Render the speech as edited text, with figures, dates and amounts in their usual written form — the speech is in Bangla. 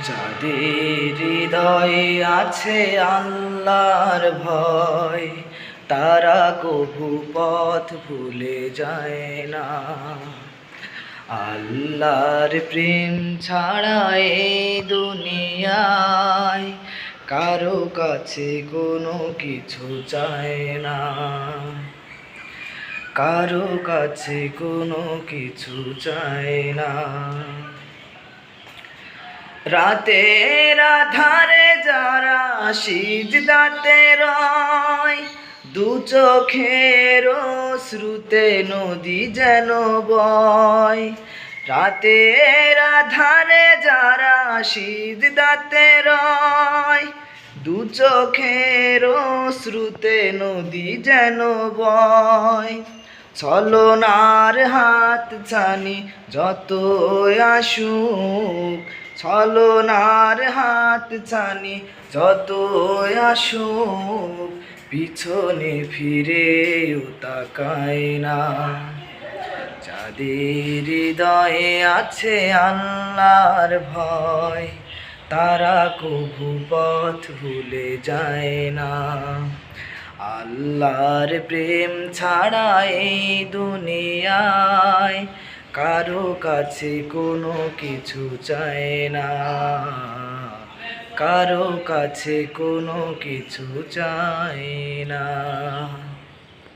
যাদের হৃদয়ে আছে আল্লাহর ভয়, তারা কভু পথ ভুলে যায় না। আল্লাহর প্রেম ছাড়া এই দুনিয়ায় কারো কাছে কোনো কিছু চায় না, কারো কাছে কোনো কিছু চায় না। রাতের আধারে যারা সিজদাতে রয়, দু চোখের শ্রুতে নদী যেন বয়। রাতের আধারে যারা সিজদাতে রয়, দু চোখের শ্রুতে নদী যেন বয়। ছলনার হাত ছানি যত আসুক, ছলনার হাত ছানি যত আসুক, পিছনে ফিরেও তাকায় না। যাদের হৃদয়ে আছে আল্লাহর ভয়, তারা কভু পথ ভুলে যায় না। আল্লাহর প্রেম ছাড়া এই দুনিয়ায় কারো কাছে কোনো কিছু চায় না, কারো কাছে কোনো কিছু চায় না।